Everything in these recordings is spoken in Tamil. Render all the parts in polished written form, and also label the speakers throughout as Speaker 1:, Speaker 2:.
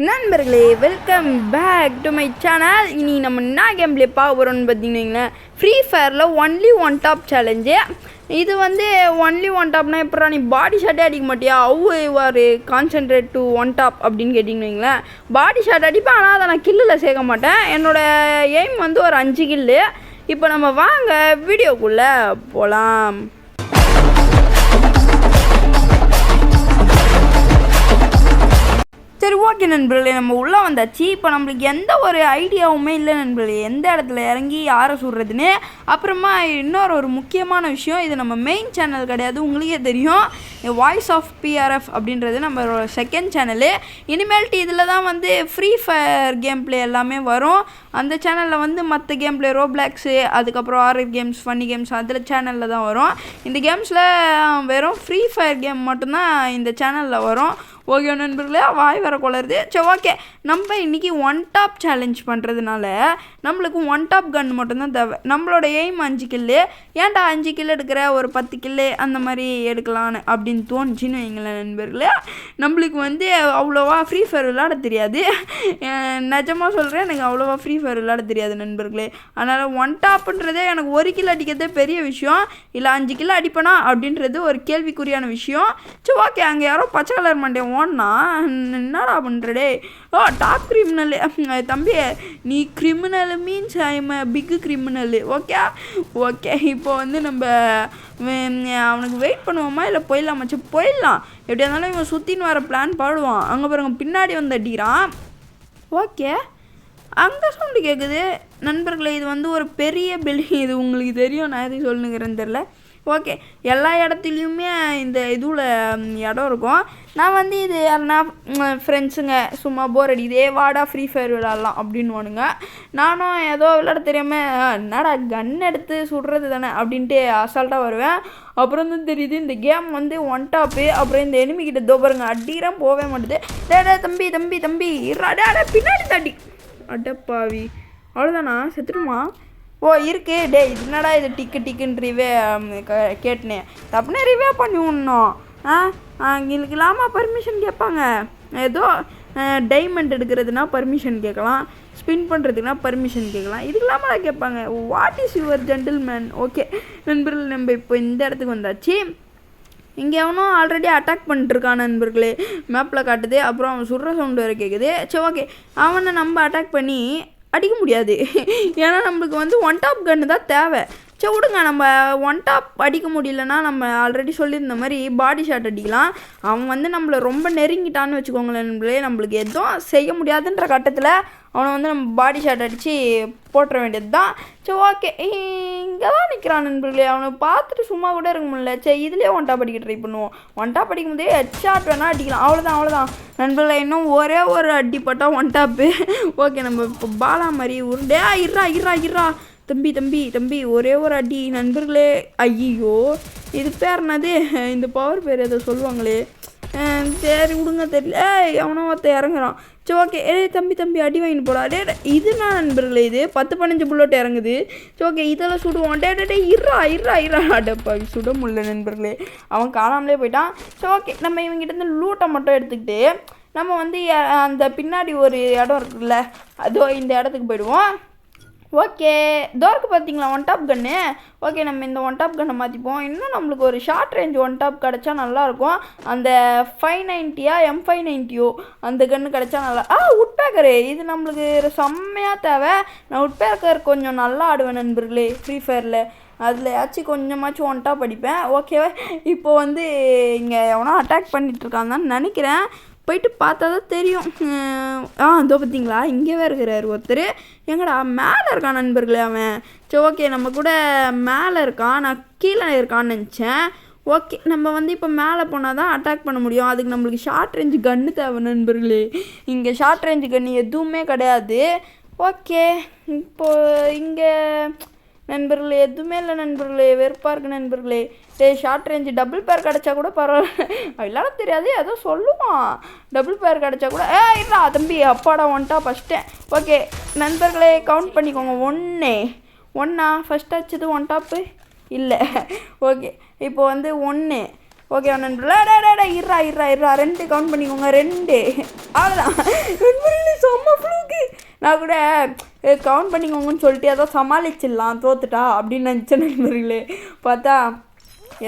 Speaker 1: நண்பர்களே welcome back to my channel. இனி நம்ம என்ன கேம் பிளே பார்க்க போகிறோம்னு பார்த்தீங்கன்னா ஃப்ரீ ஃபயரில் ஒன்லி ஒன் டாப் சேலஞ்சு. இது வந்து ஒன்லி ஒன் டாப்னா எப்படா நீ பாடி ஷாட்டே அடிக்க மாட்டியா, அவ்வாறு கான்சென்ட்ரேட் டு ஒன் டாப் அப்படின்னு கேட்டிங்கன்னு பாடி ஷாட் அடிப்பேன். ஆனால் அதை நான் கில்லில் சேர்க்க மாட்டேன். என்னோடய எய்ம் வந்து ஒரு 5 கில்லு. இப்போ நம்ம வாங்க வீடியோக்குள்ளே போகலாம். சரி, ஓகே நண்பர்களே, நம்ம உள்ளே வந்தாச்சு. இப்போ நம்மளுக்கு எந்த ஒரு ஐடியாவுமே இல்லை நண்பர்களே, எந்த இடத்துல இறங்கி யாரை சுடுறதுன்னு. அப்புறமா இன்னொரு முக்கியமான விஷயம், இது நம்ம மெயின் சேனல் கிடையாது, உங்களுக்கே தெரியும். வாய்ஸ் ஆஃப் பிஆர்எஃப் அப்படின்றது நம்ம செகண்ட் சேனலு. இனிமேல்ட்டு இதில் தான் வந்து ஃப்ரீ ஃபயர் கேம் பிளே எல்லாமே வரும். அந்த சேனலில் வந்து மற்ற கேம் பிளே ரோப்ளாக்ஸு, அதுக்கப்புறம் ஆர்எஃப் கேம்ஸ், ஃபன்னி கேம்ஸ் அதில் சேனலில் தான் வரும். இந்த கேம்ஸில் வெறும் ஃப்ரீ ஃபயர் கேம் மட்டும்தான் இந்த சேனலில் வரும். ஓகே நண்பர்களே, வாய் வர கொளருது. சரி, ஓகே, நம்ம இன்றைக்கி ஒன் டாப் சேலஞ்ச் பண்ணுறதுனால நம்மளுக்கு ஒன் டாப் கன் மட்டும்தான் தேவை. நம்மளோட எய்ம் 5 கில்லு. ஏன்டா 5 கில்லு எடுக்கிற, ஒரு 10 கில்லு அந்த மாதிரி எடுக்கலான்னு அப்படின்னு தோணுச்சின்னு வைங்களேன் நண்பர்களே. நம்மளுக்கு வந்து அவ்வளோவா ஃப்ரீ ஃபயர் விளையாட தெரியாது. நிஜமாக சொல்கிறேன், எனக்கு அவ்வளோவா ஃப்ரீ ஃபயர் விளையாட தெரியாது நண்பர்களே. அதனால் ஒன் டாப்புன்றதே எனக்கு 1 கிலோ அடிக்கிறதே பெரிய விஷயம், இல்லை 5 கிலோ அடிப்பேனா அப்படின்றது ஒரு கேள்விக்குறியான விஷயம். சரி, ஓகே, அங்கே யாரோ பச்சை கலர் மண்டே ஓடனா என்னடா பண்ணுறடே. டாப் கிரிமினல் தம்பி, நீ criminal means I am big criminal. Okay okay, இப்போ வந்து நம்ம அவனுக்கு வெயிட் பண்ணுவோமா இல்லை போயிடலாம்? மச்சு போயிடலாம். எப்படியா இருந்தாலும் இவன் சுற்றின்னு வர பிளான் பாடுவான். அங்கே பாருங்க, பின்னாடி வந்து அடிக்கிறான். ஓகே, அங்கே சவுண்டு கேட்குது நண்பர்களே. இது வந்து ஒரு பெரிய பில்டிங், இது உங்களுக்கு தெரியும், நான் எதுவும் சொல்லுங்கிறேன்னு தெரில. ஓகே, எல்லா இடத்துலையுமே இந்த இதுவில் இடம் இருக்கும். நான் வந்து இது யாருன்னா ஃப்ரெண்ட்ஸுங்க சும்மா போர் அடிக்குதே, வாடா ஃப்ரீ ஃபயர் விளாட்லாம் அப்படின்வானுங்க. நானும் ஏதோ விளையாட தெரியாமல் என்னடா கன் எடுத்து சுடுறது தானே அப்படின்ட்டு அசால்ட்டாக வருவேன். அப்புறம் தான் தெரியுது இந்த கேம் வந்து ஒன் டாப்பு. அப்புறம் இந்த எனிமிக்கிட்ட தோபருங்க அடிக்கிறேன், போகவே மாட்டுது. டே தம்பி தம்பி தம்பி இறாடா பின்னாடி தாண்டி அடப்பாவி, அவ்வளோதானா, செத்துடுமா? ஓ இருக்கு. டே என்னடா இது டிக்குன்னு ரிவே கேட்டேன், தப்புனே ரிவே பண்ணி விடணும். எங்களுக்கு இல்லாமல் பர்மிஷன் கேட்பாங்க. ஏதோ டைமண்ட் எடுக்கிறதுனா பர்மிஷன் கேட்கலாம், ஸ்பின் பண்ணுறதுக்குனா பர்மிஷன் கேட்கலாம், இதுக்கு இல்லாமல் கேட்பாங்க. What is your gentleman? Okay நண்பர்கள், நம்ம இப்போ இந்த இடத்துக்கு வந்தாச்சு. இங்கே அவனும் ஆல்ரெடி அட்டாக் பண்ணிட்டுருக்கான் நண்பர்களே, மேப்பில் காட்டுது. அப்புறம் அவன் சுடுற சவுண்டு வேறு கேட்குது. சரி, ஓகே, அவனை நம்ம அட்டாக் பண்ணி அடிக்க முடியாது. ஏன்னா நம்மளுக்கு வந்து ஒன் டாப் கன்று தான் தேவை. சரி விடுங்க, நம்ம ஒன் டாப் அடிக்க முடியலன்னா நம்ம ஆல்ரெடி சொல்லியிருந்த மாதிரி பாடி ஷாட் அடிக்கலாம். அவன் வந்து நம்மளை ரொம்ப நெருங்கிட்டான்னு வச்சுக்கோங்களேன் நண்பர்களே. நம்மளுக்கு எதுவும் செய்ய முடியாதுன்ற கட்டத்தில் அவனை வந்து நம்ம பாடி ஷாட் அடித்து போட்டுற வேண்டியது தான். சரி, ஓகே, இங்கே தான் நிற்கிறான் நண்பர்களே. அவனை பார்த்துட்டு சும்மா கூட இருக்க முடியல. சரி, இதுலேயே ஒன் டாப் அடிக்க ட்ரை பண்ணுவோம். ஒன் டாப் அடிக்கும் போதே ஹெட் ஷாட் வேணால் அடிக்கலாம். அவ்வளோதான் நண்பர்களே, இன்னும் ஒரே ஒரு அடிப்பட்டால் ஒன் டாப்பு. ஓகே, நம்ம இப்போ பாலா மாதிரி உருண்டே இறா தம்பி ஒரே ஒரு அடி நண்பர்களே. ஐயோ, இது பேர் என்னது, இந்த பவர் பேர் ஏதோ சொல்லுவாங்களே, சரி விடுங்க, தெரியல. எவனோ ஒருத்த இறங்குறான். சரி, ஓகே, தம்பி அடி வாங்கிட்டு போடா. இதுனா நண்பர்களே, இது 10-15 புல்லட் இறங்குது. சரி, ஓகே, இதெல்லாம் சுடுவோம். இறா அடப்பா, சுட முடியல நண்பர்களே, அவன் காணாமலே போயிட்டான். சரி, ஓகே, நம்ம இவங்ககிட்ட லூட்டை மட்டும் எடுத்துக்கிட்டு நம்ம வந்து அந்த பின்னாடி ஒரு இடம் இருக்குல்ல, அதோ இந்த இடத்துக்கு போயிடுவோம். ஓகே, டோருக்கு பார்த்தீங்களா ஒன் டாப் கன்று. ஓகே, நம்ம இந்த ஒன் டாப் கன்னை மாற்றிப்போம். இன்னும் நம்மளுக்கு ஒரு ஷார்ட் ரேஞ்ச் ஒன் டாப் கிடச்சா நல்லாயிருக்கும். அந்த 590 M590 அந்த கன்று கிடச்சா நல்லா. உட்பேக்கரு, இது நம்மளுக்கு செம்மையாக தேவை. நான் உட்பேக்கர் கொஞ்சம் நல்லா ஆடுவேன் நண்பர்களே ஃப்ரீ ஃபயரில். அதில் ஆச்சும் கொஞ்சமாச்சும் ஒன் டாப் அடிப்பேன். ஓகேவா, இப்போ வந்து இங்கே எவனோ அட்டாக் பண்ணிகிட்ருக்கான்னு தான் நினைக்கிறேன். போயிட்டு பார்த்தா தான் தெரியும். இதோ பார்த்தீங்களா, இங்கே வேறு இருக்கிறார் ஒருத்தர். எங்கடா மேலே இருக்கான் நண்பர்களே அவன். சரி, ஓகே, நம்ம கூட மேலே இருக்கான், நான் கீழே இருக்கான்னு நினச்சேன். ஓகே, நம்ம வந்து இப்போ மேலே போனால் தான் அட்டாக் பண்ண முடியும். அதுக்கு நம்மளுக்கு ஷார்ட் ரேஞ்சு கன்று தேவை நண்பர்களே. இங்கே ஷார்ட் ரேஞ்சு கன்று எதுவுமே கிடையாது. ஓகே, இப்போது இங்கே நண்பர்களே எதுவுமே இல்லை நண்பர்களே, வெறுப்பாக இருக்குது நண்பர்களே. ஷார்ட் ரேஞ்சு டபுள் பேர் கிடச்சா கூட பரவாயில்ல, விளாட தெரியாது ஏதோ சொல்லுவான். டபுள் பேர் கிடச்சா கூட இல்லா தம்பி அப்பாடா ஒன்ட்டா ஃபஸ்ட்டேன். ஓகே நண்பர்களே, கவுண்ட் பண்ணிக்கோங்க. ஒன்றா ஃபஸ்ட் ஆச்சது ஒன் டாப்பு இல்லை. ஓகே, இப்போ வந்து 1 ஓகே நண்பர்களே இருறா 2 கவுண்ட் பண்ணிக்கோங்க 2 அவ்வளோதான் நண்பர்களே செம்ம ஃப்ளூக்கு. நான் கூட கவுண்ட் பண்ணிக்கோங்கன்னு சொல்லிட்டு ஏதோ சமாளிச்சிடலாம் தோத்துட்டா அப்படின்னு நினச்சேன் நண்பர்களே. பார்த்தா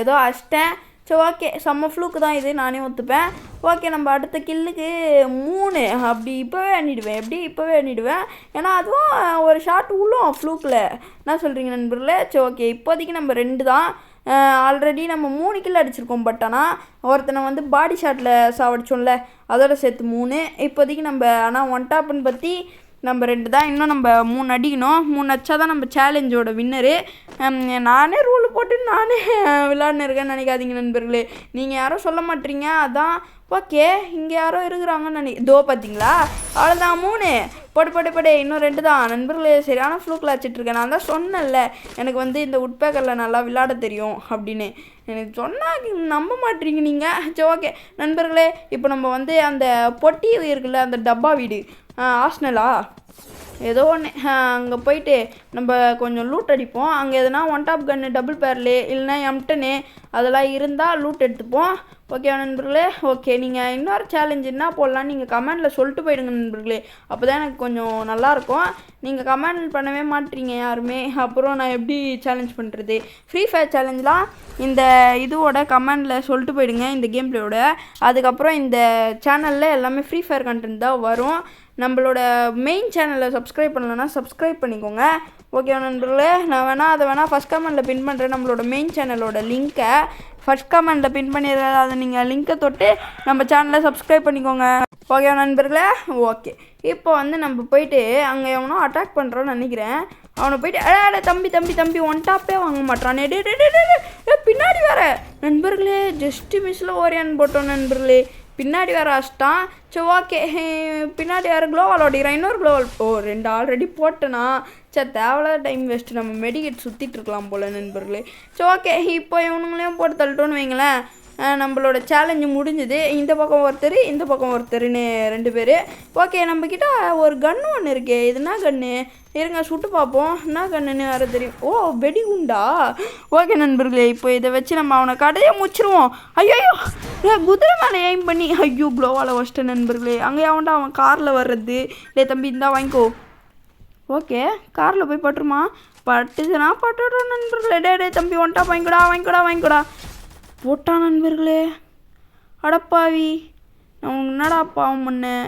Speaker 1: ஏதோ அஷ்டேன். சரி ஓகே செம்ம ஃப்ளூக்கு தான் இது, நானே ஒத்துப்பேன். ஓகே நம்ம அடுத்த கில்லுக்கு 3 அப்படி இப்போவே எண்ணிடுவேன். ஏன்னா அதுவும் ஒரு ஷாட் உள்ளும் ஃப்ளூக்கில். என்ன சொல்கிறீங்க நண்பர்களே? சரி ஓகே இப்போதைக்கு நம்ம 2 தான். ஆல்ரெடி நம்ம 3 கில் அடிச்சிருக்கோம். பட் ஆனால் ஒருத்தனை வந்து பாடி ஷாட்டில் சாவடிச்சோம்ல, அதோட சேர்த்து 3. இப்போதைக்கு நம்ம ஆனால் ஒன் டாப்னு பற்றி நம்ம 2 தான். இன்னும் நம்ம 3 அடிக்கணும். 3 அடிச்சா தான் நம்ம சேலஞ்சோட வின்னரு. நானே ரூல் போட்டு நானே விளாட்னு இருக்கேன்னு நினைக்காதீங்க நண்பர்களே. நீங்கள் யாரும் சொல்ல மாட்டீங்க. அதான் ஓகே இங்கே யாரோ இருக்கிறாங்கன்னு இதோ பார்த்தீங்களா? அவ்வளோதான் 3 போடு இன்னும் 2 தான் நண்பர்களே. சரியான ஃப்ளூக்கில் வச்சிட்ருக்கேன். நான் தான் சொன்னேன்ல எனக்கு வந்து இந்த உட்பேக்கரில் நல்லா விளையாட தெரியும் அப்படின்னு. எனக்கு சொன்னால் நம்ப மாட்டீங்க நீங்கள். சரி ஓகே நண்பர்களே இப்போ நம்ம வந்து அந்த பொட்டி இருக்குல்ல, அந்த டப்பா வீடு ஆஸ்னலா ஏதோ ஒன்று, அங்கே போயிட்டு நம்ம கொஞ்சம் லூட் அடிப்போம். அங்கே எதுனா ஒன் டாப் கன்னு டபுள் பேர்லே இல்லைனா M10 அதெல்லாம் இருந்தால் லூட் எடுத்துப்போம். ஓகே நண்பர்களே. ஓகே நீங்கள் இன்னொரு சேலஞ்ச் என்ன போடலாம் நீங்கள் கமெண்டில் சொல்லிட்டு போயிடுங்க நண்பர்களே. அப்போ தான் எனக்கு கொஞ்சம் நல்லாயிருக்கும். நீங்கள் கமெண்ட் பண்ணவே மாட்டீங்க யாருமே. அப்புறம் நான் எப்படி சேலஞ்ச் பண்ணுறது? ஃப்ரீ ஃபயர் சேலஞ்செலாம் இந்த இதோட கமெண்டில் சொல்லிட்டு போயிடுங்க இந்த கேம் பிளேயோட. அதுக்கப்புறம் இந்த சேனலில் எல்லாமே ஃப்ரீ ஃபயர் கண்டென்ட் தான் வரும். நம்மளோட மெயின் சேனலை சப்ஸ்கிரைப் பண்ணலன்னா சப்ஸ்கிரைப் பண்ணிக்கோங்க. ஓகே நண்பர்களே. நான் அதை ஃபஸ்ட் கமெண்டில் பின் பண்ணுறேன். நம்மளோட மெயின் சேனலோட லிங்க்கை ஃபஸ்ட் கமெண்டில் பின் பண்ணிடுறேன். அதை நீங்கள் லிங்க்கை தொட்டு நம்ம சேனலை சப்ஸ்கிரைப் பண்ணிக்கோங்க. ஓகே நண்பர்களே. ஓகே இப்போ வந்து நம்ம போயிட்டு அங்கே எவனோ அட்டாக் பண்ணுறோன்னு நினைக்கிறேன். அவனை போயிட்டு தம்பி ஒன் டாப்பே வாங்க மாட்டானே. பின்னாடி வேற நண்பர்களே ஜஸ்ட்டு மிஸ்ஸில் ஓரியான்னு போட்டோம் நண்பர்களே. பின்னாடி வேறு அஷ்டான். சரி ஓகே பின்னாடி வேறு க்ளோவால் ஓடிக்கிறான். இன்னொரு க்ளோவால் 2 ஆல்ரெடி போட்டேனா. சரி தேவையில்லாத டைம் வேஸ்ட்டு. நம்ம மெடிக்கெட் சுற்றிட்டுருக்கலாம் போல் நண்பர்களே. சரி ஓகே இப்போ இவனுங்களையும் போட்டு தள்ளிட்டோன்னு வைங்களேன். நம்மளோட சேலஞ்சு முடிஞ்சுது. இந்த பக்கம் ஒருத்தருன்னு 2 பேர். ஓகே நம்மக்கிட்ட ஒரு கன்று ஒன்று இருக்கே. இதுனா கன்று இருங்க சுட்டு பார்ப்போம். என்ன கண்ணுன்னு வேறு தெரியும். ஓ வெடிகுண்டா. ஓகே நண்பர்களே இப்போ இதை வச்சு நம்ம அவனை கடையை முடிச்சிருவோம். ஐயோ குதிரை மேலே எய்ம் பண்ணி ஐயோ க்ளோவால் வச்சிட்டேன் நண்பர்களே. அங்கே அவன் காரில் வர்றது. டே தம்பி இந்தா வாங்கிக்கோ. ஓகே காரில் போய் பட்டுருமா? பட்டுச்சுன்னா பட்டுடுறோம் நண்பர்களே. டே தம்பி ஒன்ட்டா வாங்கிக்கூடா போட்டான் நண்பர்களே. அடப்பாவி நான் என்னடா பாவம் பண்ணேன்.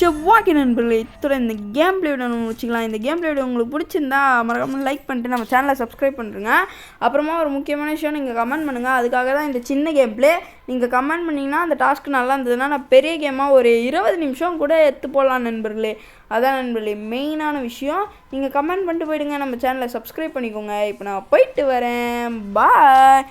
Speaker 1: செவ்வாய்க்கு நண்பர்களே இத்தோட இந்த கேம் பிளே வீடியோ நம்ம வச்சுக்கலாம். இந்த கேம் பிளே வீடியோ உங்களுக்கு பிடிச்சிருந்தா மறக்காமல் லைக் பண்ணிட்டு நம்ம சேனலை சப்ஸ்கிரைப் பண்ணுறேங்க. அப்புறமா ஒரு முக்கியமான விஷயம் நீங்கள் கமெண்ட் பண்ணுங்கள். அதுக்காக தான் இந்த சின்ன கேம் பிளே. நீங்கள் கமெண்ட் பண்ணிங்கன்னா அந்த டாஸ்க்கு நல்லா இருந்ததுன்னா நான் பெரிய கேமாக ஒரு 20 நிமிஷம் கூட எடுத்து போடலாம் நண்பர்களே. அதான் நண்பர்களே மெயினான விஷயம். நீங்கள் கமெண்ட் பண்ணிட்டு போயிடுங்க. நம்ம சேனலை சப்ஸ்கிரைப் பண்ணிக்கோங்க. இப்போ நான் போயிட்டு வரேன். பாய்.